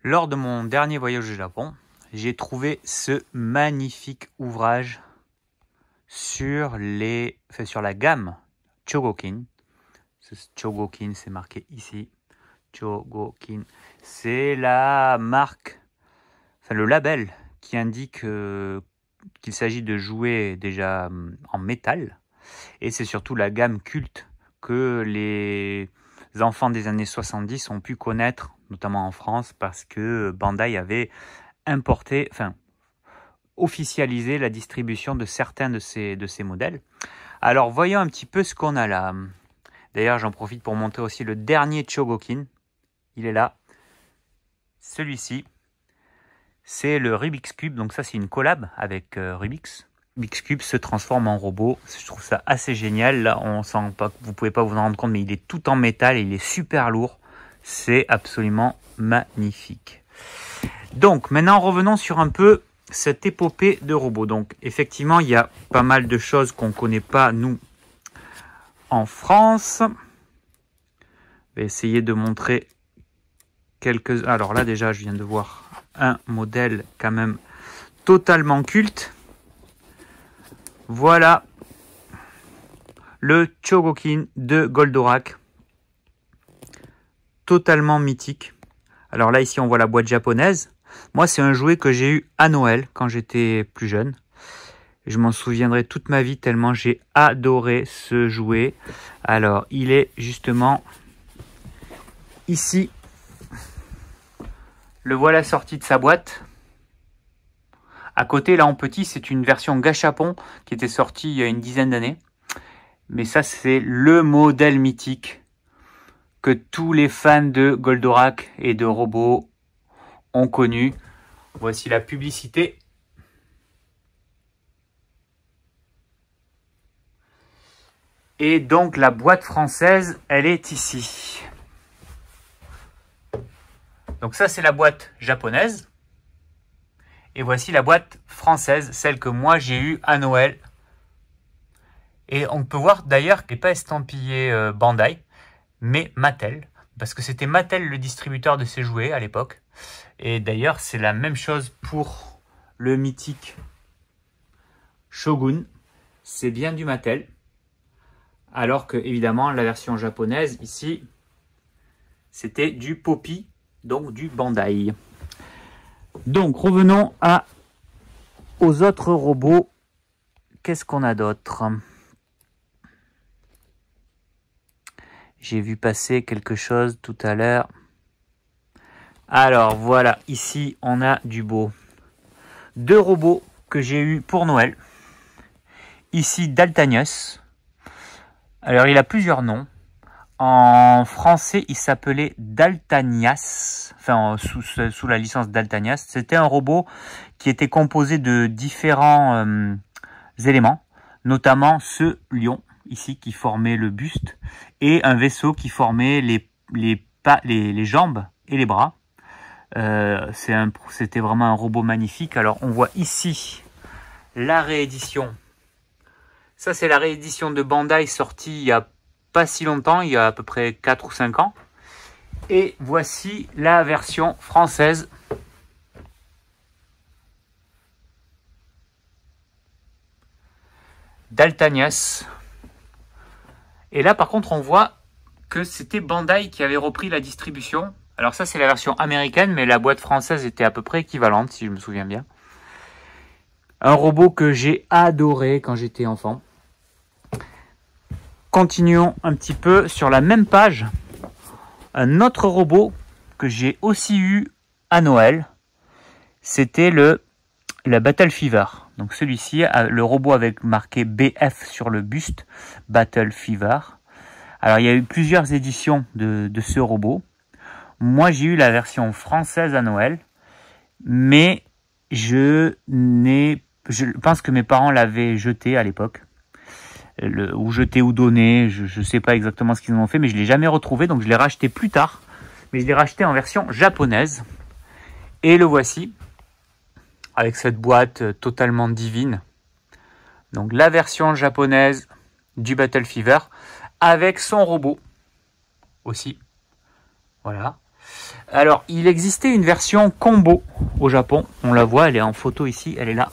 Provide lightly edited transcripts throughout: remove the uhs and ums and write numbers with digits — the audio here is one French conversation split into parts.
Lors de mon dernier voyage au Japon, j'ai trouvé ce magnifique ouvrage sur la gamme Chogokin. Ce Chogokin, c'est marqué ici. Chogokin, c'est la marque, le label qui indique qu'il s'agit de jouets déjà en métal. Et c'est surtout la gamme culte que les enfants des années 70 ont pu connaître, notamment en France, parce que Bandai avait officialisé la distribution de certains de ces modèles. Alors voyons un petit peu ce qu'on a là. D'ailleurs, j'en profite pour montrer aussi le dernier Chogokin. Il est là. Celui-ci, c'est le Rubik's Cube. Donc ça, c'est une collab avec Rubik's. Rubik's Cube se transforme en robot. Je trouve ça assez génial. Là, on sent pas, vous pouvez pas vous en rendre compte, mais il est tout en métal et il est super lourd. C'est absolument magnifique. Donc, maintenant, revenons sur un peu cette épopée de robots. Donc, effectivement, il y a pas mal de choses qu'on ne connaît pas, nous, en France. Je vais essayer de montrer quelques... Alors là, déjà, je viens de voir un modèle quand même totalement culte. Voilà le Chogokin de Goldorak. Totalement mythique. Alors là, ici, on voit la boîte japonaise. Moi, c'est un jouet que j'ai eu à Noël quand j'étais plus jeune. Je m'en souviendrai toute ma vie tellement j'ai adoré ce jouet. Alors, il est justement ici. Le voilà sorti de sa boîte. À côté, là en petit, c'est une version gâchapon qui était sortie il y a une dizaine d'années. Mais ça, c'est le modèle mythique que tous les fans de Goldorak et de robots ont connu. Voici la publicité. Et donc, la boîte française, elle est ici. Donc ça, c'est la boîte japonaise. Et voici la boîte française, celle que moi j'ai eue à Noël. Et on peut voir d'ailleurs qu'elle n'est pas estampillée Bandai, mais Mattel. Parce que c'était Mattel le distributeur de ces jouets à l'époque. Et d'ailleurs, c'est la même chose pour le mythique Shogun. C'est bien du Mattel. Alors que, évidemment, la version japonaise, ici, c'était du Poppy, donc du Bandai. Donc, revenons aux autres robots. Qu'est-ce qu'on a d'autre? J'ai vu passer quelque chose tout à l'heure. Alors, voilà. Ici, on a du beau. Deux robots que j'ai eu pour Noël. Ici, Daltanius. Alors, il a plusieurs noms. En français, il s'appelait Daltanias, sous la licence Daltanias. C'était un robot qui était composé de différents éléments, notamment ce lion ici qui formait le buste et un vaisseau qui formait les jambes et les bras. C'était vraiment un robot magnifique. Alors, on voit ici la réédition. Ça, c'est la réédition de Bandai sortie il y a pas si longtemps, il y a à peu près 4 ou 5 ans. Et voici la version française. Daltanias. Et là, par contre, on voit que c'était Bandai qui avait repris la distribution. Alors ça, c'est la version américaine, mais la boîte française était à peu près équivalente, si je me souviens bien. Un robot que j'ai adoré quand j'étais enfant. Continuons un petit peu sur la même page. Un autre robot que j'ai aussi eu à Noël, c'était la Battle Fever. Donc celui-ci, le robot avec marqué BF sur le buste, Battle Fever. Alors il y a eu plusieurs éditions de ce robot. Moi j'ai eu la version française à Noël, mais je pense que mes parents l'avaient jeté à l'époque. Ou jeté ou donné, je ne sais pas exactement ce qu'ils en ont fait, mais je ne l'ai jamais retrouvé, donc je l'ai racheté plus tard. Mais je l'ai racheté en version japonaise. Et le voici, avec cette boîte totalement divine. Donc la version japonaise du Battle Fever, avec son robot aussi. Voilà. Alors, il existait une version combo au Japon. On la voit, elle est en photo ici, elle est là.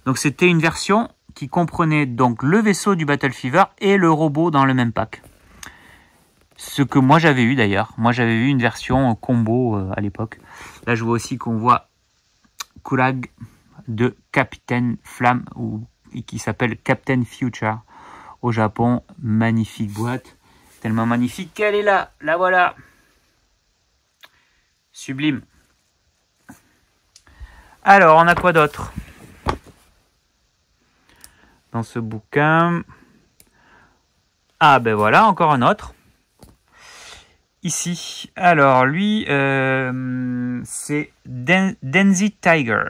Donc, c'était une version qui comprenait donc le vaisseau du Battle Fever et le robot dans le même pack. Ce que moi j'avais eu d'ailleurs. Moi j'avais eu une version combo à l'époque. Là, je vois aussi qu'on voit Kurag de Captain Flamme ou qui s'appelle Captain Future au Japon. Magnifique boîte. Tellement magnifique qu'elle est là. La voilà. Sublime. Alors, on a quoi d'autre dans ce bouquin? Ah ben voilà, encore un autre. Ici. Alors, lui, c'est Denzi Tiger.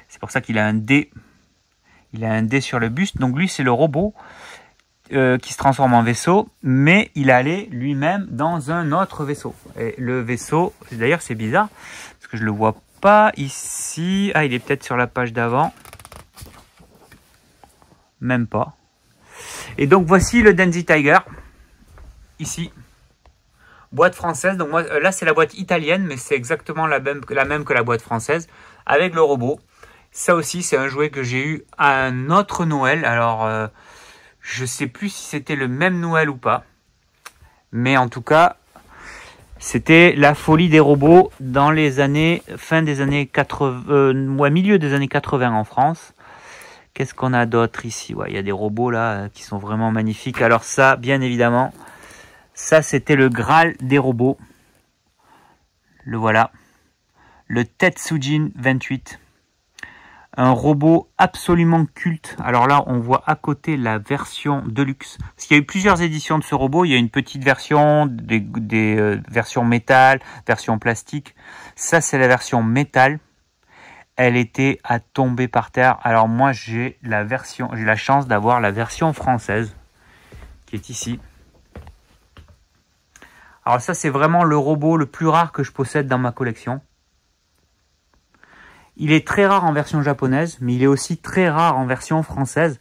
C'est pour ça qu'il a un D. Il a un D sur le buste. Donc, lui, c'est le robot qui se transforme en vaisseau, mais il allait lui-même dans un autre vaisseau. Et le vaisseau, d'ailleurs c'est bizarre, parce que je le vois pas ici. Ah, il est peut-être sur la page d'avant. Même pas. Et donc voici le Denzi Tiger, ici. Boîte française, donc moi, là c'est la boîte italienne, mais c'est exactement la même que la boîte française, avec le robot. Ça aussi c'est un jouet que j'ai eu à un autre Noël, alors... je sais plus si c'était le même Noël ou pas. Mais en tout cas, c'était la folie des robots dans les années, fin des années 80, milieu des années 80 en France. Qu'est-ce qu'on a d'autre ici? Ouais, il y a des robots là qui sont vraiment magnifiques. Alors ça, bien évidemment, ça c'était le Graal des robots. Le voilà. Le Tetsujin 28. Un robot absolument culte. Alors là, on voit à côté la version Deluxe. Parce qu'il y a eu plusieurs éditions de ce robot. Il y a une petite version, des versions métal, version plastique. Ça, c'est la version métal. Elle était à tomber par terre. Alors moi, j'ai la chance d'avoir la version française qui est ici. Alors ça, c'est vraiment le robot le plus rare que je possède dans ma collection. Il est très rare en version japonaise, mais il est aussi très rare en version française,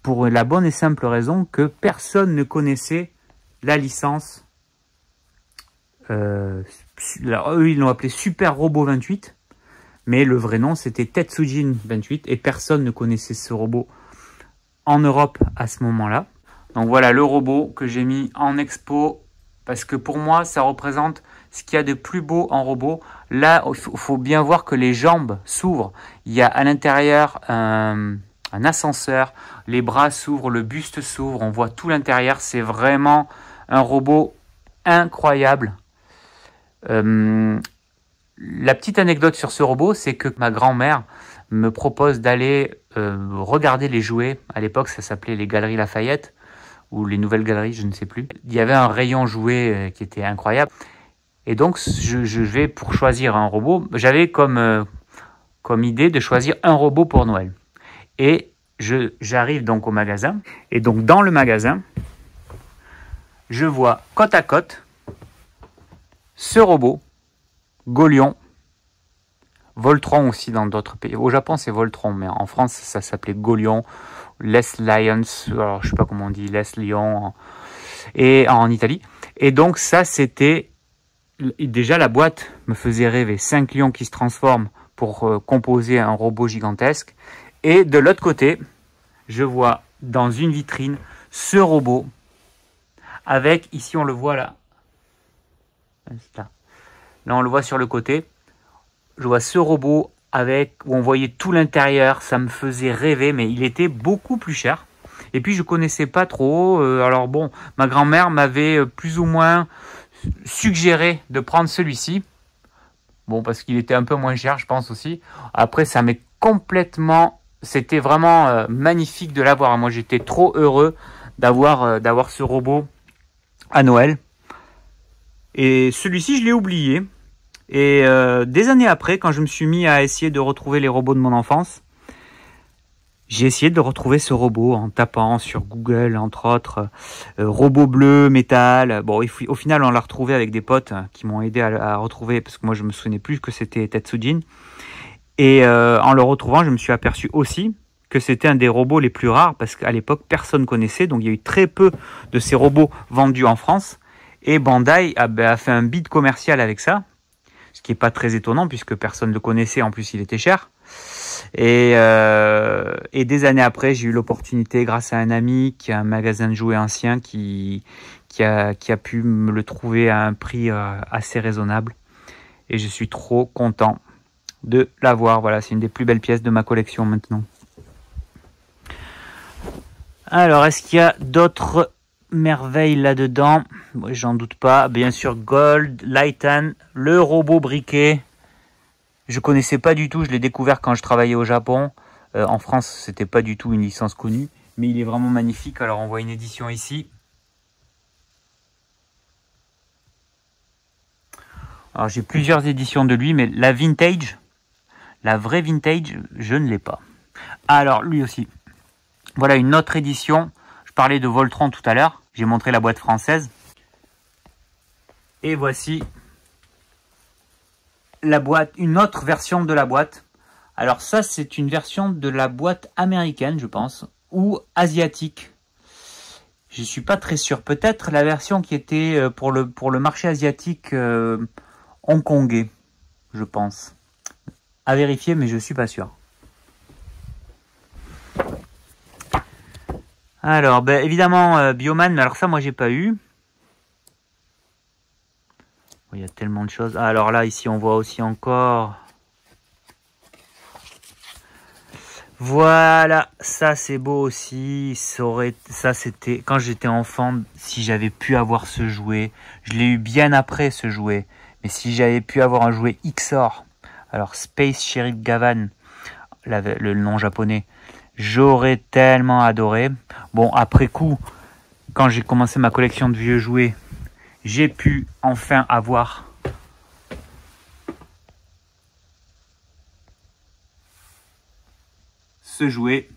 pour la bonne et simple raison que personne ne connaissait la licence. Eux, ils l'ont appelé Super Robot 28, mais le vrai nom, c'était Tetsujin 28, et personne ne connaissait ce robot en Europe à ce moment-là. Donc voilà le robot que j'ai mis en expo, parce que pour moi, ça représente ce qu'il y a de plus beau en robot. Là, il faut bien voir que les jambes s'ouvrent. Il y a à l'intérieur un ascenseur. Les bras s'ouvrent, le buste s'ouvre. On voit tout l'intérieur. C'est vraiment un robot incroyable. La petite anecdote sur ce robot, c'est que ma grand-mère me propose d'aller regarder les jouets. À l'époque, ça s'appelait les Galeries Lafayette ou les Nouvelles Galeries, je ne sais plus. Il y avait un rayon jouets qui était incroyable. Et donc, je vais pour choisir un robot. J'avais comme idée de choisir un robot pour Noël. Et j'arrive donc au magasin. Et donc, dans le magasin, je vois côte à côte ce robot, Golion, Voltron aussi dans d'autres pays. Au Japon, c'est Voltron, mais en France, ça s'appelait Golion, Les Lions, alors je sais pas comment on dit, Les Lions, et en Italie. Et donc, ça, c'était... Déjà, la boîte me faisait rêver. 5 lions qui se transforment pour composer un robot gigantesque. Et de l'autre côté, je vois dans une vitrine ce robot avec, ici on le voit là. Là, on le voit sur le côté. Je vois ce robot avec, où on voyait tout l'intérieur. Ça me faisait rêver, mais il était beaucoup plus cher. Et puis, je connaissais pas trop. Alors bon, ma grand-mère m'avait plus ou moins... suggéré de prendre celui-ci. Bon, parce qu'il était un peu moins cher, je pense aussi. Après, ça m'est complètement... C'était vraiment magnifique de l'avoir. Moi, j'étais trop heureux d'avoir ce robot à Noël. Et celui-ci, je l'ai oublié. Et des années après, quand je me suis mis à essayer de retrouver les robots de mon enfance, j'ai essayé de retrouver ce robot en tapant sur Google, entre autres, robot bleu, métal. Bon, au final, on l'a retrouvé avec des potes qui m'ont aidé à retrouver, parce que moi, je me souvenais plus que c'était Tetsujin. Et en le retrouvant, je me suis aperçu aussi que c'était un des robots les plus rares, parce qu'à l'époque, personne connaissait. Donc, il y a eu très peu de ces robots vendus en France. Et Bandai a fait un bid commercial avec ça, ce qui n'est pas très étonnant puisque personne ne le connaissait, en plus il était cher. Et des années après, j'ai eu l'opportunité, grâce à un ami qui a un magasin de jouets ancien, qui a pu me le trouver à un prix assez raisonnable. Et je suis trop content de l'avoir. Voilà, c'est une des plus belles pièces de ma collection maintenant. Alors, est-ce qu'il y a d'autres merveilles là-dedans? J'en doute pas. Bien sûr, Gold, Lightan, le robot briquet. Je connaissais pas du tout, je l'ai découvert quand je travaillais au Japon. En France, c'était pas du tout une licence connue, mais il est vraiment magnifique. Alors, on voit une édition ici. Alors, j'ai plusieurs éditions de lui, mais la vintage, la vraie vintage, je ne l'ai pas. Alors, lui aussi. Voilà une autre édition. Je parlais de Voltron tout à l'heure. J'ai montré la boîte française. Et voici la boîte, une autre version de la boîte. Alors ça, c'est une version de la boîte américaine, je pense, ou asiatique. Je suis pas très sûr. Peut-être la version qui était pour le marché asiatique hongkongais, je pense. À vérifier, mais je suis pas sûr. Alors, ben, évidemment, Bioman, mais alors ça, moi, j'ai pas eu. Il y a tellement de choses. Alors là, ici, on voit aussi encore. Voilà, ça, c'est beau aussi. Ça, c'était quand j'étais enfant, si j'avais pu avoir ce jouet. Je l'ai eu bien après, ce jouet. Mais si j'avais pu avoir un jouet XOR, alors Space Sheriff Gavan, le nom japonais, j'aurais tellement adoré. Bon, après coup, quand j'ai commencé ma collection de vieux jouets, j'ai pu enfin avoir ce jouet.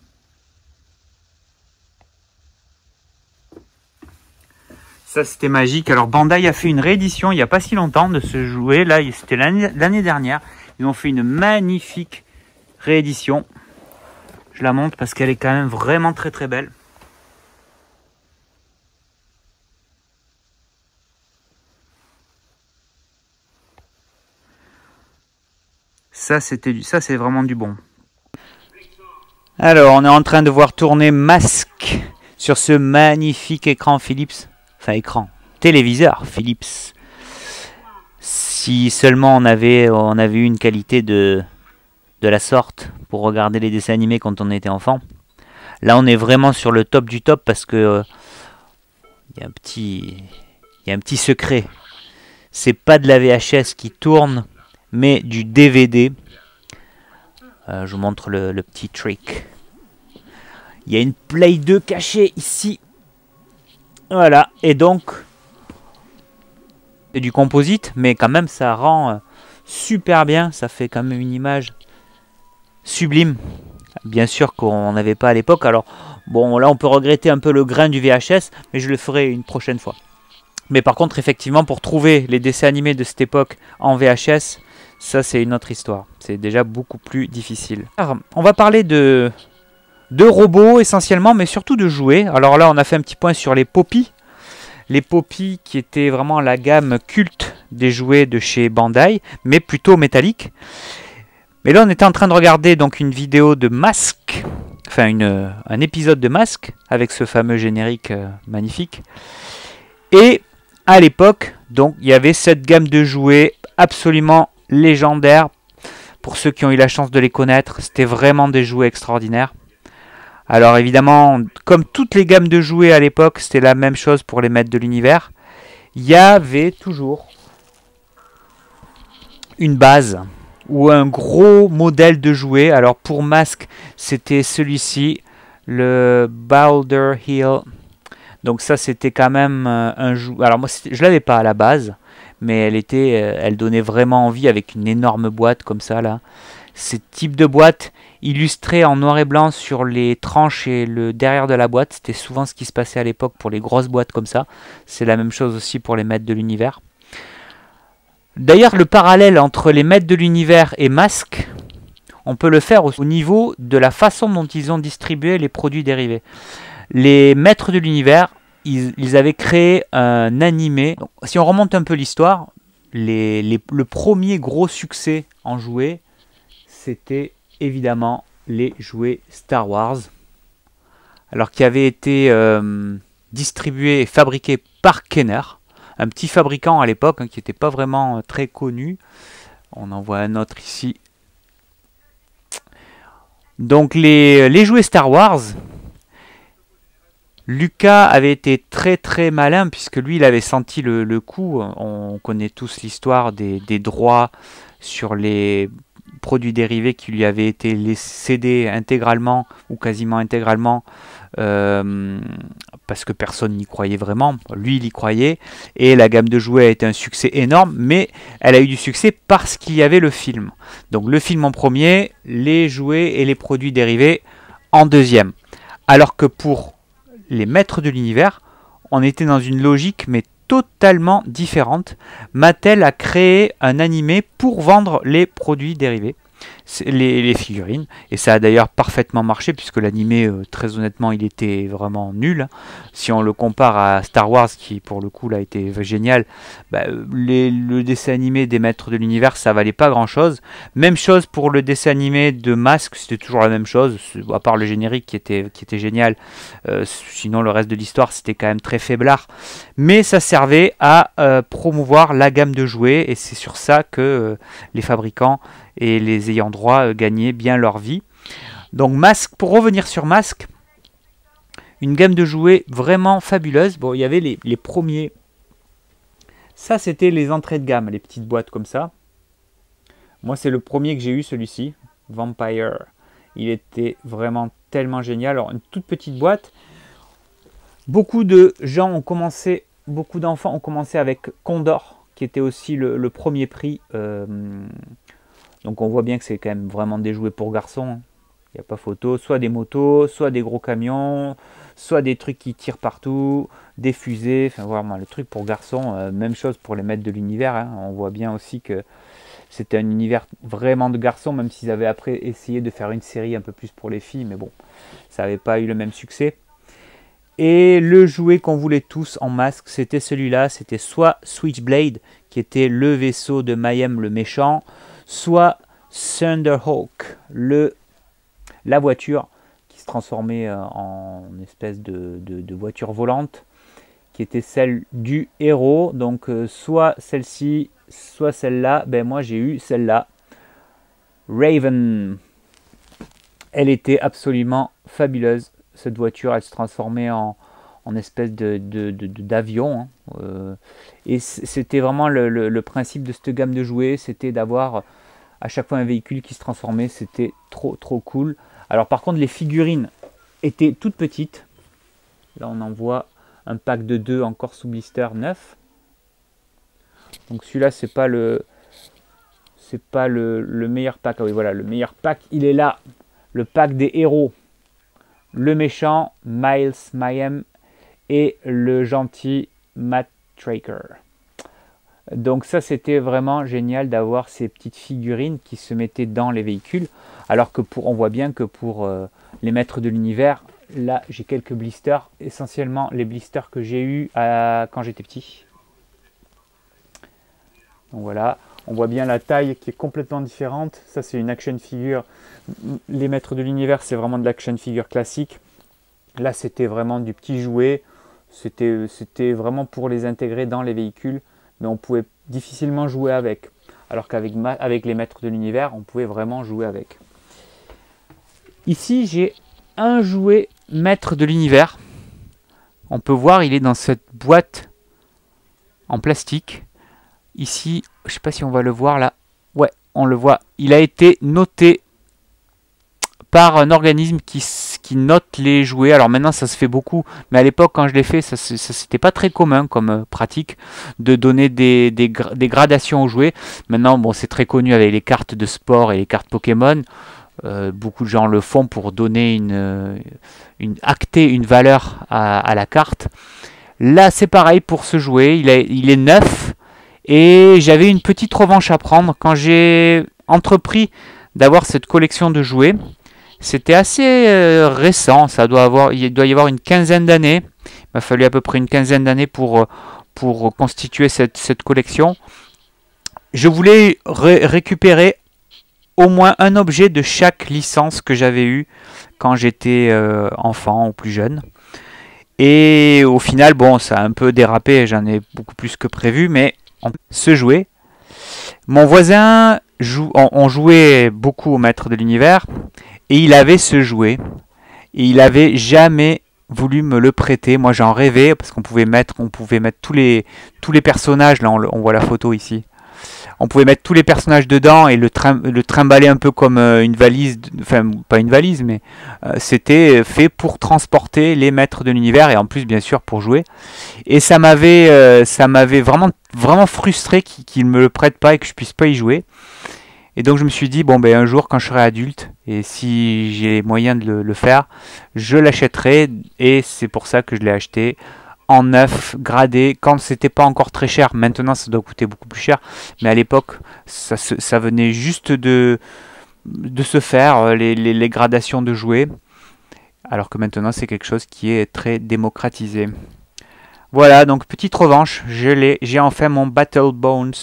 Ça, c'était magique. Alors, Bandai a fait une réédition il n'y a pas si longtemps de ce jouet. Là, c'était l'année dernière. Ils ont fait une magnifique réédition. Je la montre parce qu'elle est quand même vraiment très très belle. Ça, c'est vraiment du bon. Alors, on est en train de voir tourner Mask sur ce magnifique écran Philips. Enfin, écran, téléviseur Philips. Si seulement on avait eu une qualité de la sorte pour regarder les dessins animés quand on était enfant. Là, on est vraiment sur le top du top parce que il y a un petit secret. C'est pas de la VHS qui tourne, mais du DVD. Je vous montre le petit trick. Il y a une Play 2 cachée ici. Voilà, et donc c'est du composite, mais quand même ça rend super bien. Ça fait quand même une image sublime. Bien sûr qu'on n'avait pas à l'époque. Alors bon, là on peut regretter un peu le grain du VHS, mais je le ferai une prochaine fois. Mais par contre, effectivement, pour trouver les dessins animés de cette époque en VHS, ça c'est une autre histoire. C'est déjà beaucoup plus difficile. Alors, on va parler de robots essentiellement, mais surtout de jouets. Alors là, on a fait un petit point sur les Poppy. Les Poppy qui étaient vraiment la gamme culte des jouets de chez Bandai, mais plutôt métalliques. Mais là, on était en train de regarder donc une vidéo de Mask, enfin un épisode de Mask, avec ce fameux générique magnifique. Et à l'époque, donc, il y avait cette gamme de jouets absolument légendaire. Pour ceux qui ont eu la chance de les connaître, c'était vraiment des jouets extraordinaires. Alors évidemment, comme toutes les gammes de jouets à l'époque, c'était la même chose pour les maîtres de l'univers. Il y avait toujours une base ou un gros modèle de jouet. Alors pour Mask, c'était celui-ci, le Boulder Hill. Donc ça, c'était quand même un jouet. Alors moi, je l'avais pas à la base, mais elle donnait vraiment envie avec une énorme boîte comme ça là. Ce type de boîte illustrée en noir et blanc sur les tranches et le derrière de la boîte, c'était souvent ce qui se passait à l'époque pour les grosses boîtes comme ça. C'est la même chose aussi pour les maîtres de l'univers. D'ailleurs, le parallèle entre les maîtres de l'univers et Mask, on peut le faire au niveau de la façon dont ils ont distribué les produits dérivés. Les maîtres de l'univers ils avaient créé un animé. Donc, si on remonte un peu l'histoire, le premier gros succès en jouets, c'était évidemment les jouets Star Wars. Alors qui avaient été distribués et fabriqués par Kenner, un petit fabricant à l'époque qui n'était pas vraiment très connu. On en voit un autre ici. Donc les jouets Star Wars, Lucas avait été très très malin puisque lui il avait senti le coup. On connaît tous l'histoire des droits sur les produits dérivés qui lui avaient été cédés intégralement ou quasiment intégralement parce que personne n'y croyait vraiment. Lui il y croyait et la gamme de jouets a été un succès énorme, mais elle a eu du succès parce qu'il y avait le film. Donc le film en premier, les jouets et les produits dérivés en deuxième. Alors que pour les maîtres de l'univers, on était dans une logique mais totalement différente. Mattel a créé un animé pour vendre les produits dérivés, les figurines, et ça a d'ailleurs parfaitement marché puisque l'animé, très honnêtement, il était vraiment nul. Si on le compare à Star Wars qui pour le coup là a été génial, le dessin animé des maîtres de l'univers ça valait pas grand chose. Même chose pour le dessin animé de Masque, c'était toujours la même chose à part le générique qui était génial. Sinon le reste de l'histoire c'était quand même très faiblard, mais ça servait à promouvoir la gamme de jouets et c'est sur ça que les fabricants et les ayants droit gagnaient bien leur vie. Donc Masque, pour revenir sur Masque, une gamme de jouets vraiment fabuleuse. Bon, il y avait les premiers. Ça, c'était les entrées de gamme, les petites boîtes comme ça. Moi, c'est le premier que j'ai eu, celui-ci, Vampire. Il était vraiment tellement génial. Alors, une toute petite boîte. Beaucoup d'enfants ont commencé avec Condor, qui était aussi le premier prix. Donc on voit bien que c'est quand même vraiment des jouets pour garçons. Il n'y a pas photo. Soit des motos, soit des gros camions, soit des trucs qui tirent partout, des fusées. Enfin vraiment le truc pour garçons. Même chose pour les maîtres de l'univers. Hein. On voit bien aussi que c'était un univers vraiment de garçons, même s'ils avaient après essayé de faire une série un peu plus pour les filles. Mais bon, ça n'avait pas eu le même succès. Et le jouet qu'on voulait tous en Masque, c'était celui-là. C'était soit Switchblade, qui était le vaisseau de Mayhem le méchant, soit Thunderhawk, la voiture qui se transformait en espèce de voiture volante, qui était celle du héros. Donc soit celle-ci, soit celle-là. Moi j'ai eu celle-là, Raven. Elle était absolument fabuleuse, cette voiture. Elle se transformait en espèce d'avion. Et c'était vraiment le principe de cette gamme de jouets, c'était d'avoir à chaque fois un véhicule qui se transformait. C'était trop cool. Alors par contre les figurines étaient toutes petites. Là on en voit un pack de 2 encore sous blister neuf. Donc celui-là c'est pas le meilleur pack. Ah oui voilà, le meilleur pack il est là. Le pack des héros. Le méchant Miles Mayhem et le gentil Matt Tracker. Donc ça c'était vraiment génial d'avoir ces petites figurines qui se mettaient dans les véhicules, alors que on voit bien que pour les maîtres de l'univers, là j'ai quelques blisters, essentiellement les blisters que j'ai eu quand j'étais petit. Donc voilà, on voit bien la taille qui est complètement différente. Ça c'est une action figure. Les maîtres de l'univers c'est vraiment de l'action figure classique. Là c'était vraiment du petit jouet. C'était vraiment pour les intégrer dans les véhicules, mais on pouvait difficilement jouer avec. Alors qu'avec les maîtres de l'univers, on pouvait vraiment jouer avec. Ici, j'ai un jouet maître de l'univers. On peut voir, il est dans cette boîte en plastique. Ici, je ne sais pas si on va le voir là. Ouais, on le voit. Il a été noté par un organisme qui note les jouets. Alors maintenant ça se fait beaucoup, mais à l'époque quand je l'ai fait, ça c'était pas très commun comme pratique de donner des gradations aux jouets. Maintenant bon, c'est très connu avec les cartes de sport et les cartes Pokémon. Beaucoup de gens le font pour donner acter une valeur à la carte. Là c'est pareil pour ce jouet, il est neuf et j'avais une petite revanche à prendre quand j'ai entrepris d'avoir cette collection de jouets. C'était assez récent, il doit y avoir une quinzaine d'années. m'a fallu à peu près une quinzaine d'années pour constituer cette collection. Je voulais récupérer au moins un objet de chaque licence que j'avais eu quand j'étais enfant ou plus jeune. Et au final, bon, ça a un peu dérapé, j'en ai beaucoup plus que prévu, mais ce jouet. Mon voisin, on jouait beaucoup au Maître de l'Univers, et il avait ce jouet, et il avait jamais voulu me le prêter. Moi, j'en rêvais, parce qu'on pouvait mettre tous les personnages, là on voit la photo ici. On pouvait mettre tous les personnages dedans et le trimballer un peu comme une valise, enfin pas une valise, mais c'était fait pour transporter les maîtres de l'univers et en plus bien sûr pour jouer. Et ça m'avait vraiment frustré qu'il me le prête pas et que je puisse pas y jouer. Et donc je me suis dit bon ben un jour quand je serai adulte et si j'ai les moyens de le faire, je l'achèterai et c'est pour ça que je l'ai acheté en neuf, gradé, quand c'était pas encore très cher. Maintenant ça doit coûter beaucoup plus cher, mais à l'époque ça venait juste de se faire les gradations de jouets, alors que maintenant c'est quelque chose qui est très démocratisé. Voilà, donc petite revanche, j'ai enfin mon Battle Bones.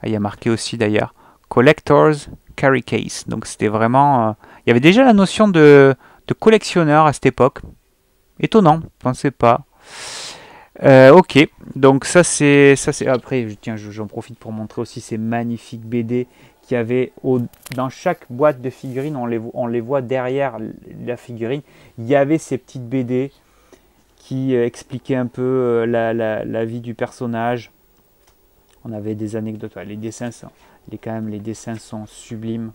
Ah, il y a marqué aussi d'ailleurs Collector's Carry Case, donc c'était vraiment il y avait déjà la notion de collectionneur à cette époque. Étonnant, je pensais pas. Ok, donc ça c'est après tiens j'en profite pour montrer aussi ces magnifiques BD qu'il y avait dans chaque boîte de figurines. On les voit derrière la figurine. Il y avait ces petites BD qui expliquaient un peu la vie du personnage. On avait des anecdotes. Ouais, les dessins les dessins sont sublimes.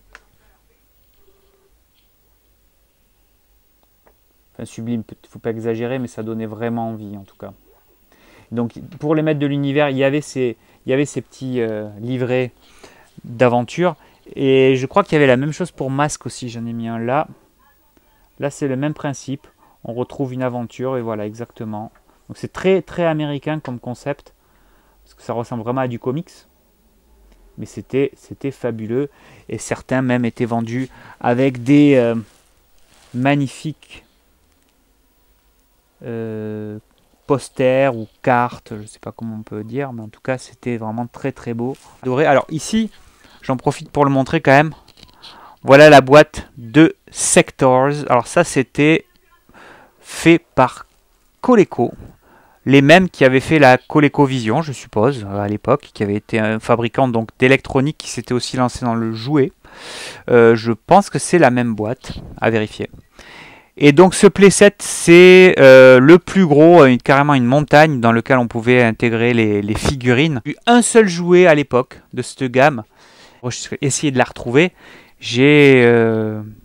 Enfin, sublime, il ne faut pas exagérer, mais ça donnait vraiment envie en tout cas. Donc pour les maîtres de l'univers, il y avait ces petits livrets d'aventure. Et je crois qu'il y avait la même chose pour Masque aussi, j'en ai mis un là. Là c'est le même principe, on retrouve une aventure et voilà exactement. Donc c'est très très américain comme concept, parce que ça ressemble vraiment à du comics. Mais c'était fabuleux et certains même étaient vendus avec des magnifiques posters ou cartes, je ne sais pas comment on peut dire, mais en tout cas c'était vraiment très très beau. Adoré. Alors ici, j'en profite pour le montrer quand même. Voilà la boîte de Sectors. Alors ça c'était fait par Coleco, les mêmes qui avaient fait la ColecoVision, je suppose, à l'époque, qui avait été un fabricant donc d'électronique qui s'était aussi lancé dans le jouet. Je pense que c'est la même boîte, à vérifier. Et donc ce playset, c'est le plus gros, carrément une montagne dans lequel on pouvait intégrer les figurines. J'ai eu un seul jouet à l'époque de cette gamme. J'ai essayé de la retrouver. J'ai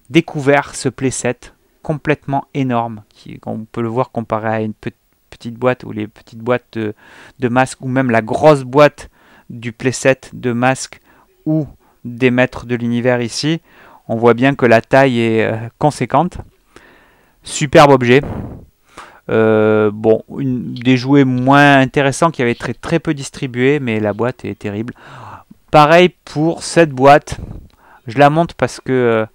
découvert ce playset complètement énorme. On peut le voir comparé à une petite boîte ou les petites boîtes de masques ou même la grosse boîte du playset de masques ou des maîtres de l'univers ici. On voit bien que la taille est conséquente. Superbe objet. Bon, des jouets moins intéressants qui avaient très peu distribués, mais la boîte est terrible. Pareil pour cette boîte. Je la monte parce que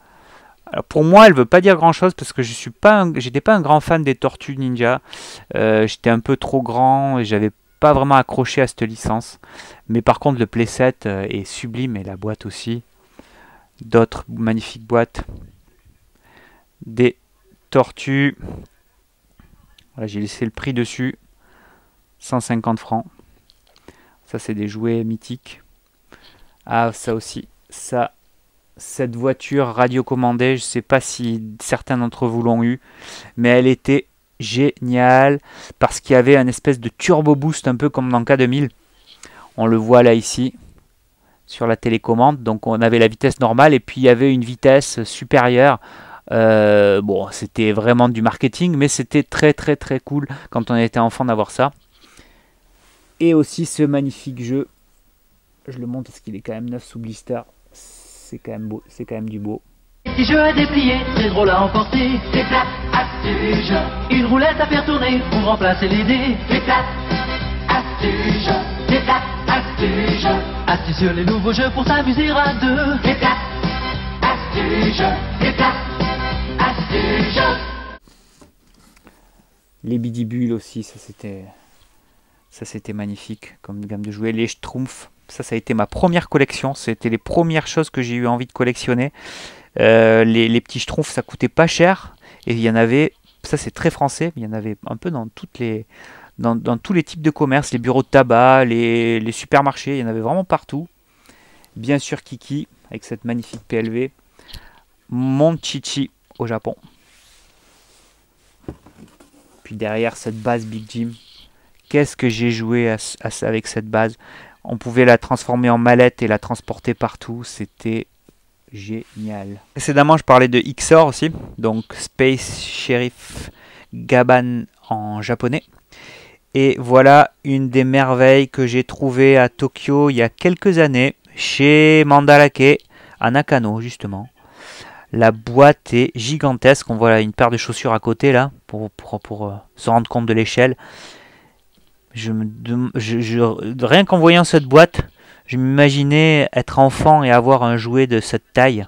alors pour moi, elle veut pas dire grand chose parce que j'étais pas un grand fan des Tortues Ninja. J'étais un peu trop grand et j'avais pas vraiment accroché à cette licence. Mais par contre, le playset est sublime et la boîte aussi. D'autres magnifiques boîtes. Des Tortues. Voilà, j'ai laissé le prix dessus. 150 francs. Ça, c'est des jouets mythiques. Ah, ça aussi. Ça, cette voiture radiocommandée, je ne sais pas si certains d'entre vous l'ont eu, mais elle était géniale parce qu'il y avait un espèce de turbo boost, un peu comme dans K2000. On le voit là ici sur la télécommande. Donc on avait la vitesse normale et puis il y avait une vitesse supérieure. Bon, c'était vraiment du marketing, mais c'était très très très cool quand on était enfant d'avoir ça. Et aussi ce magnifique jeu, je le montre parce qu'il est quand même neuf sous blister. C'est quand même beau, c'est quand même du beau. Petit jeu à déplier, très drôle à emporter. Des plates, astuces, une roulette à faire tourner pour remplacer les dés. Des plates, astuces, des plates, astuces. Astucieux les nouveaux jeux pour s'amuser à deux. Des plates, astuces, des plates, astuces. Les Bidibules aussi, ça c'était magnifique comme gamme de jouets. Les Schtroumpfs, ça a été ma première collection. C'était les premières choses que j'ai eu envie de collectionner. Les petits Schtroumpfs, ça coûtait pas cher. Et il y en avait, ça c'est très français, mais il y en avait un peu dans dans tous les types de commerces, les bureaux de tabac, les supermarchés, il y en avait vraiment partout. Bien sûr Kiki, avec cette magnifique PLV. Monchichi au Japon. Puis derrière cette base Big Jim. Qu'est-ce que j'ai joué avec cette base. On pouvait la transformer en mallette et la transporter partout. C'était génial. Précédemment, je parlais de XOR aussi. Donc Space Sheriff Gaban en japonais. Et voilà une des merveilles que j'ai trouvées à Tokyo il y a quelques années. Chez Mandalake, à Nakano justement. La boîte est gigantesque. On voit une paire de chaussures à côté là pour se rendre compte de l'échelle. Rien qu'en voyant cette boîte, je m'imaginais être enfant et avoir un jouet de cette taille.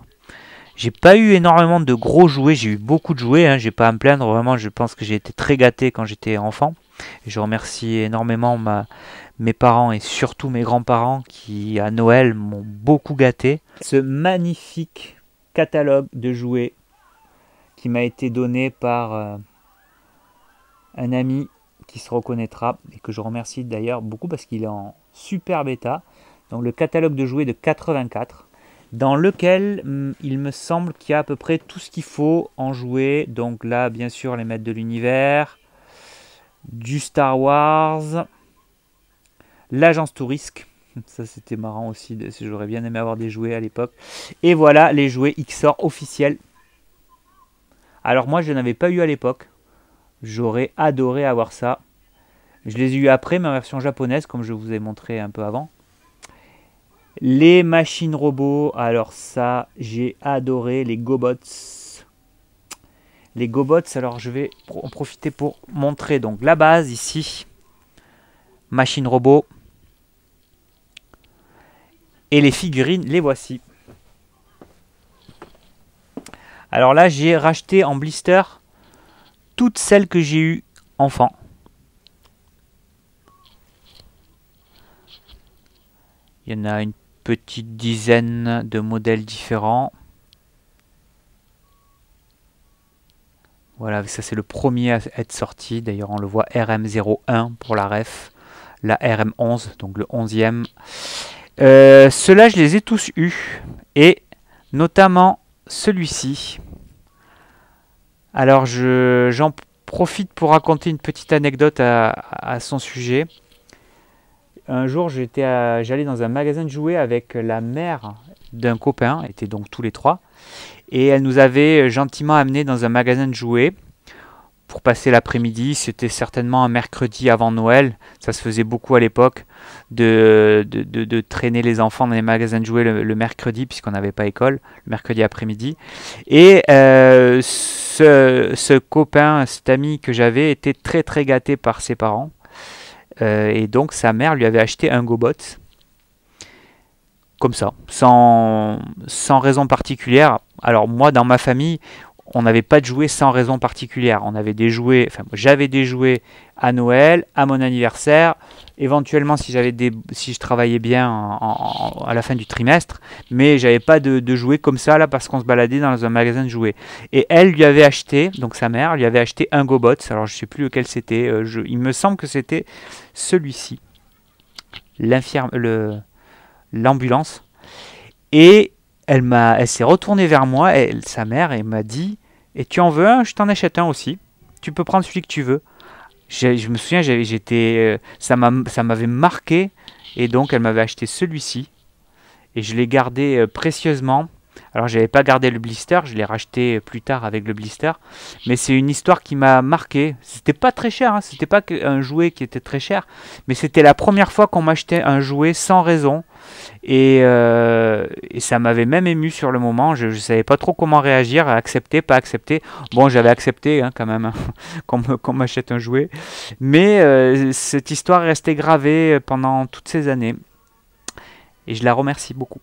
J'ai pas eu énormément de gros jouets. J'ai eu beaucoup de jouets. J'ai pas à me plaindre. Vraiment, je pense que j'ai été très gâté quand j'étais enfant. Et je remercie énormément mes parents et surtout mes grands-parents qui, à Noël, m'ont beaucoup gâté. Ce magnifique catalogue de jouets qui m'a été donné par un ami qui se reconnaîtra et que je remercie d'ailleurs beaucoup parce qu'il est en super bêta. Donc le catalogue de jouets de 84 dans lequel il me semble qu'il y a à peu près tout ce qu'il faut en jouets. Donc là, bien sûr, les maîtres de l'univers, du Star Wars, l'agence Touriste, ça c'était marrant aussi, j'aurais bien aimé avoir des jouets à l'époque. Et voilà les jouets XOR officiels. Alors moi je n'avais pas eu à l'époque, j'aurais adoré avoir ça. Je les ai eu après, mais en version japonaise, comme je vous ai montré un peu avant. Les machines robots, alors ça j'ai adoré, les GoBots. Les GoBots, alors je vais en profiter pour montrer donc la base ici. Machine robot. Et les figurines, les voici. Alors là, j'ai racheté en blister toutes celles que j'ai eues enfant. Il y en a une petite dizaine de modèles différents. Voilà, ça c'est le premier à être sorti. D'ailleurs, on le voit RM01 pour la ref. La RM11, donc le 11e. Ceux-là, je les ai tous eus. Et notamment celui-ci. Alors, j'en profite pour raconter une petite anecdote à son sujet. Un jour, j'allais dans un magasin de jouets avec la mère d'un copain. Étaient donc tous les trois. Et elle nous avait gentiment amenés dans un magasin de jouets pour passer l'après-midi. C'était certainement un mercredi avant Noël. Ça se faisait beaucoup à l'époque de traîner les enfants dans les magasins de jouets le mercredi, puisqu'on n'avait pas école, le mercredi après-midi. Et ce copain, cet ami que j'avais, était très très gâté par ses parents. Et donc sa mère lui avait acheté un GoBot. Comme ça, sans raison particulière. Alors moi, dans ma famille, on n'avait pas de jouets sans raison particulière. On avait des jouets, enfin j'avais des jouets à Noël, à mon anniversaire, éventuellement si je travaillais bien à la fin du trimestre, mais j'avais pas de jouets comme ça là parce qu'on se baladait dans un magasin de jouets. Et elle lui avait acheté, donc sa mère lui avait acheté un GoBot. Alors je sais plus lequel c'était. Il me semble que c'était celui-ci, l'ambulance. Et elle s'est retournée vers moi, sa mère, et m'a dit: et tu en veux un? Je t'en achète un aussi. Tu peux prendre celui que tu veux. Je me souviens, ça m'avait marqué, et donc elle m'avait acheté celui-ci. Et je l'ai gardé précieusement. Alors j'avais pas gardé le blister, je l'ai racheté plus tard avec le blister. Mais c'est une histoire qui m'a marqué. C'était pas très cher, hein. C'était pas un jouet qui était très cher, mais c'était la première fois qu'on m'achetait un jouet sans raison. Et ça m'avait même ému sur le moment. Je savais pas trop comment réagir, accepter, pas accepter. Bon, j'avais accepté hein, quand même, hein, qu'on m'achète un jouet. Mais cette histoire est restée gravée pendant toutes ces années. Et je la remercie beaucoup.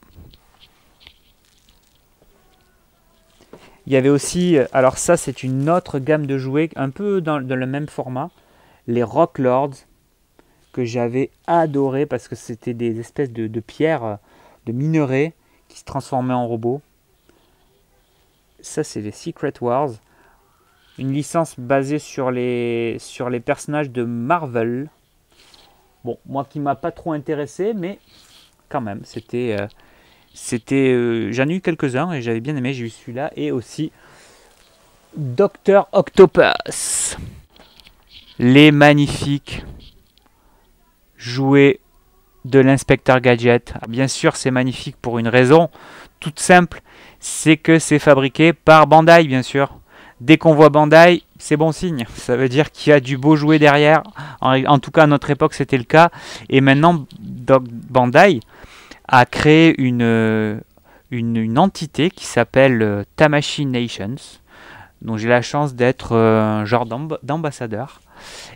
Il y avait aussi, alors ça c'est une autre gamme de jouets, un peu dans le même format, les Rock Lords, que j'avais adoré parce que c'était des espèces de pierres, de minerais qui se transformaient en robots. Ça c'est les Secret Wars, une licence basée sur les personnages de Marvel. Bon, moi qui m'a pas trop intéressé, mais quand même, j'en ai eu quelques-uns et j'avais bien aimé. J'ai eu celui-là et aussi Dr Octopus, les magnifiques jouets de l'inspecteur Gadget. Bien sûr, c'est magnifique pour une raison toute simple, c'est que c'est fabriqué par Bandai, bien sûr. Dès qu'on voit Bandai, c'est bon signe. Ça veut dire qu'il y a du beau jouet derrière. En tout cas, à notre époque, c'était le cas. Et maintenant, Bandai a créé une entité qui s'appelle Tamashii Nations, dont j'ai la chance d'être un genre d'ambassadeur.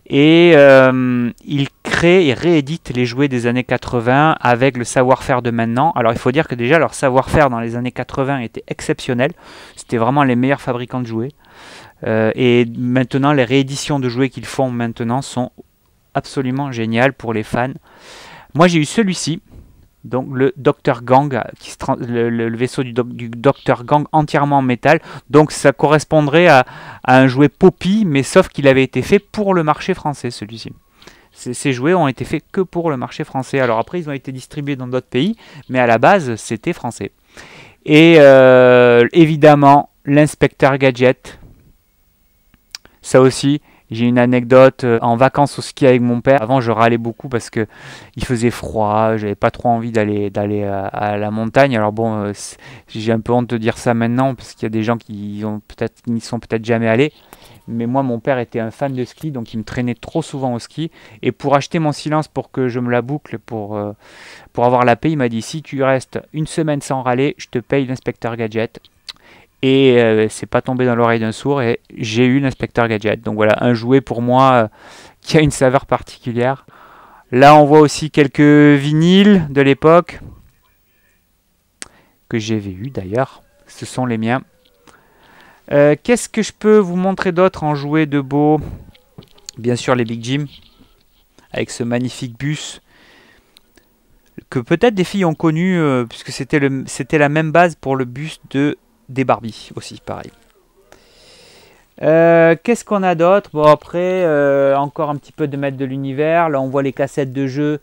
Et il crée et réédite les jouets des années 80 avec le savoir-faire de maintenant. Alors il faut dire que déjà leur savoir-faire dans les années 80 était exceptionnel. C'était vraiment les meilleurs fabricants de jouets. Et maintenant les rééditions de jouets qu'ils font maintenant sont absolument géniales pour les fans. Moi j'ai eu celui-ci. Donc le Dr Gang, le vaisseau du Dr Gang entièrement en métal. Donc ça correspondrait à un jouet Poppy, mais sauf qu'il avait été fait pour le marché français, celui-ci. Ces jouets ont été faits que pour le marché français. Alors après, ils ont été distribués dans d'autres pays, mais à la base, c'était français. Et évidemment, l'inspecteur Gadget. Ça aussi, j'ai une anecdote en vacances au ski avec mon père. Avant, je râlais beaucoup parce que il faisait froid, j'avais pas trop envie d'aller à la montagne. Alors bon, j'ai un peu honte de dire ça maintenant parce qu'il y a des gens qui n'y sont peut-être jamais allés. Mais moi, mon père était un fan de ski, donc il me traînait trop souvent au ski. Et pour acheter mon silence, pour que je me la boucle, pour avoir la paix, il m'a dit, si tu restes une semaine sans râler, je te paye l'inspecteur Gadget. Et c'est pas tombé dans l'oreille d'un sourd et j'ai eu l'inspecteur Gadget. Donc voilà, un jouet pour moi qui a une saveur particulière. Là, on voit aussi quelques vinyles de l'époque que j'avais eu d'ailleurs. Ce sont les miens. Qu'est-ce que je peux vous montrer d'autre en jouets de beau? Bien sûr, les Big Jim avec ce magnifique bus que peut-être des filles ont connu puisque c'était la même base pour le bus des Barbie aussi, pareil. Qu'est-ce qu'on a d'autre? Bon, après, encore un petit peu de maître de l'univers. Là, on voit les cassettes de jeux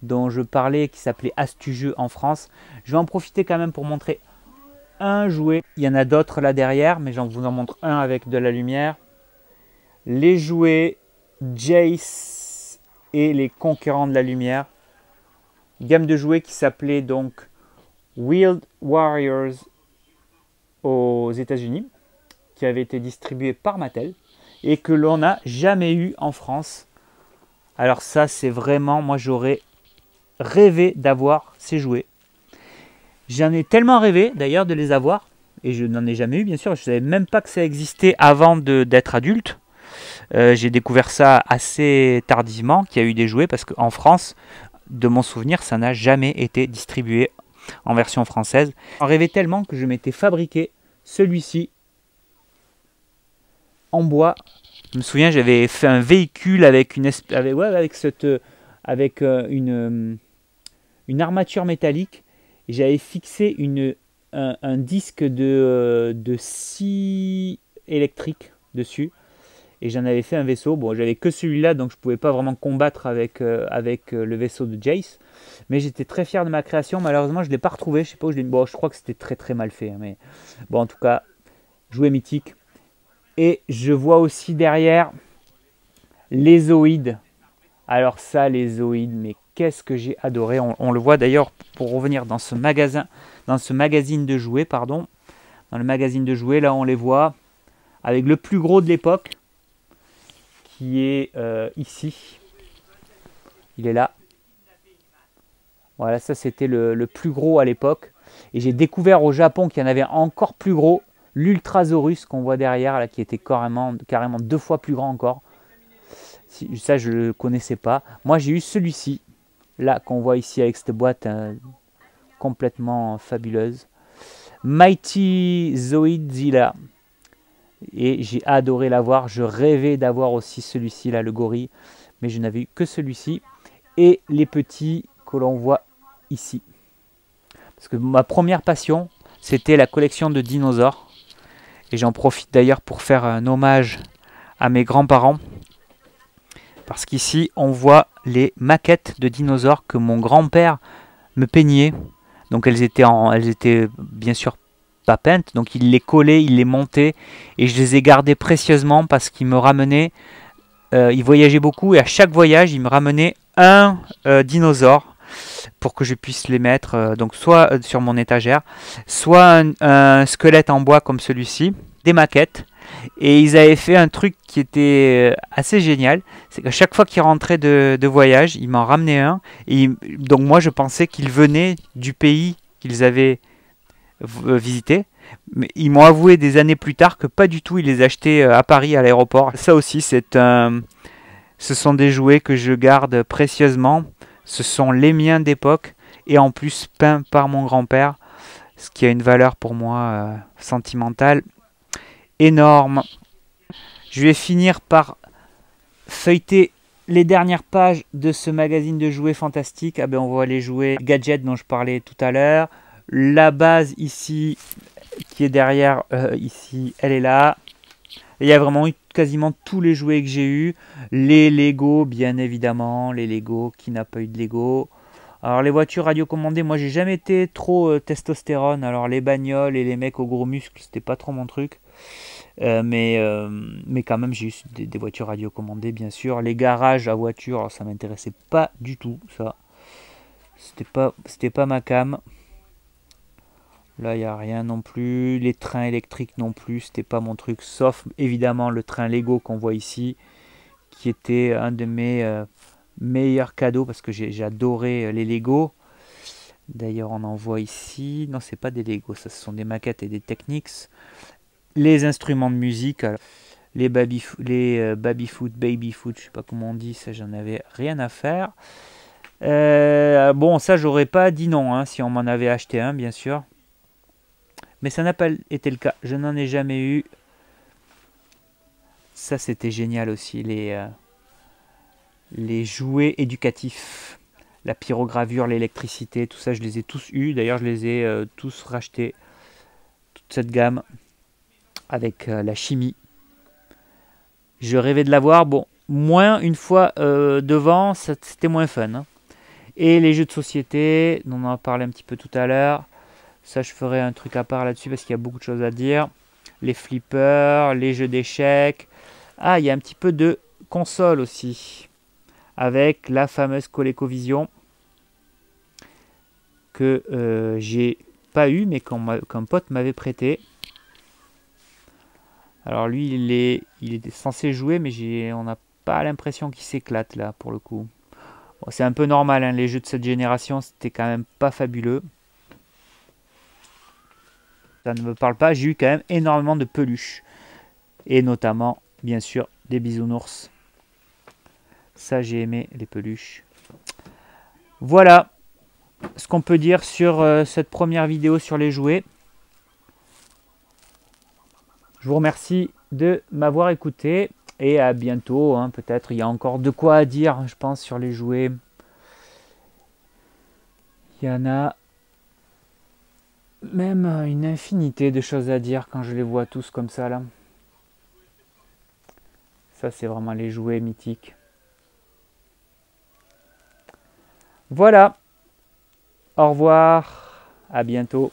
dont je parlais, qui s'appelait Astu-Jeux en France. Je vais en profiter quand même pour montrer un jouet. Il y en a d'autres là derrière, mais j'en vous en montre un avec de la lumière. Les jouets Jace et les Conquérants de la Lumière. Gamme de jouets qui s'appelait donc Wild Warriors aux États-Unis, qui avait été distribué par Mattel et que l'on n'a jamais eu en France. Alors ça, c'est vraiment, moi j'aurais rêvé d'avoir ces jouets. J'en ai tellement rêvé d'ailleurs de les avoir, et je n'en ai jamais eu bien sûr, je ne savais même pas que ça existait avant d'être adulte. J'ai découvert ça assez tardivement, qu'il y a eu des jouets, parce qu'en France, de mon souvenir, ça n'a jamais été distribué en version française. J'en rêvais tellement que je m'étais fabriqué celui-ci en bois. Je me souviens, j'avais fait un véhicule avec une armature métallique. Et j'avais fixé un disque de scie électrique dessus. Et j'en avais fait un vaisseau. Bon, j'avais que celui-là, donc je ne pouvais pas vraiment combattre avec le vaisseau de Jace. Mais j'étais très fier de ma création. Malheureusement, je ne l'ai pas retrouvé. Je sais pas où je l'ai mis. Bon, je crois que c'était très très mal fait. Mais bon, en tout cas, jouet mythique. Et je vois aussi derrière les Zoïdes. Alors ça, les Zoïdes, mais qu'est-ce que j'ai adoré. On le voit d'ailleurs pour revenir dans ce magazine de jouets, pardon. Dans le magazine de jouets, là on les voit avec le plus gros de l'époque qui est ici. Il est là. Voilà, ça c'était le plus gros à l'époque. Et j'ai découvert au Japon qu'il y en avait encore plus gros, l'Ultrasaurus qu'on voit derrière, là, qui était carrément 2 fois plus grand encore. Ça, je ne le connaissais pas. Moi, j'ai eu celui-ci, là, qu'on voit ici avec cette boîte complètement fabuleuse. Mighty Zoidzilla. Et j'ai adoré l'avoir. Je rêvais d'avoir aussi celui-ci là, le gorille. Mais je n'avais eu que celui-ci. Et les petits que l'on voit ici. Parce que ma première passion, c'était la collection de dinosaures. Et j'en profite d'ailleurs pour faire un hommage à mes grands-parents. Parce qu'ici, on voit les maquettes de dinosaures que mon grand-père me peignait. Donc elles étaient bien sûr pas peintes. Donc il les collait, il les montait. Et je les ai gardées précieusement parce qu'il me ramenait... il voyageait beaucoup et à chaque voyage, il me ramenait un dinosaure pour que je puisse les mettre donc soit sur mon étagère, soit un squelette en bois comme celui-ci, des maquettes. Et ils avaient fait un truc qui était assez génial, c'est qu'à chaque fois qu'ils rentraient de voyage, ils m'en ramenaient un. Et donc moi je pensais qu'ils venaient du pays qu'ils avaient visité. Mais ils m'ont avoué des années plus tard que pas du tout, ils les achetaient à Paris à l'aéroport. Ça aussi ce sont des jouets que je garde précieusement. Ce sont les miens d'époque et en plus peints par mon grand-père, ce qui a une valeur pour moi sentimentale énorme. Je vais finir par feuilleter les dernières pages de ce magazine de jouets fantastiques. Ah ben on voit les jouets gadgets dont je parlais tout à l'heure. La base ici, qui est derrière, ici, elle est là. Et il y a vraiment eu quasiment tous les jouets que j'ai eu. Les Lego, bien évidemment. Les Lego, qui n'a pas eu de Lego. Alors les voitures radiocommandées, moi j'ai jamais été trop testostérone. Alors les bagnoles et les mecs aux gros muscles, c'était pas trop mon truc. Mais quand même j'ai eu des voitures radiocommandées bien sûr. Les garages à voitures, alors, ça m'intéressait pas du tout ça. C'était pas ma cam. Là il n'y a rien non plus. Les trains électriques non plus, c'était pas mon truc. Sauf évidemment le train Lego qu'on voit ici, qui était un de mes meilleurs cadeaux parce que j'ai adoré les Lego. D'ailleurs on en voit ici. Non c'est pas des Lego, ça ce sont des maquettes et des Technics. Les instruments de musique, les babyfoot, je sais pas comment on dit, ça j'en avais rien à faire. Bon, ça j'aurais pas dit non hein, si on m'en avait acheté un, bien sûr. Mais ça n'a pas été le cas, je n'en ai jamais eu. Ça c'était génial aussi, les jouets éducatifs. La pyrogravure, l'électricité, tout ça je les ai tous eus. D'ailleurs je les ai tous rachetés. Toute cette gamme. Avec la chimie. Je rêvais de l'avoir. Bon, moins une fois devant, c'était moins fun. Hein. Et les jeux de société, dont on en a parlé un petit peu tout à l'heure. Ça, je ferai un truc à part là-dessus parce qu'il y a beaucoup de choses à dire. Les flippers, les jeux d'échecs. Ah, il y a un petit peu de console aussi. Avec la fameuse ColecoVision. Que j'ai pas eu, mais qu'un pote m'avait prêté. Alors lui, il est censé jouer, mais on n'a pas l'impression qu'il s'éclate là, pour le coup. Bon, c'est un peu normal, hein, les jeux de cette génération, c'était quand même pas fabuleux. Ça ne me parle pas, j'ai eu quand même énormément de peluches. Et notamment, bien sûr, des bisounours. Ça, j'ai aimé les peluches. Voilà ce qu'on peut dire sur cette première vidéo sur les jouets. Je vous remercie de m'avoir écouté et à bientôt. Hein, peut-être il y a encore de quoi à dire, je pense, sur les jouets. Il y en a même une infinité de choses à dire quand je les vois tous comme ça là. Ça c'est vraiment les jouets mythiques. Voilà. Au revoir. À bientôt.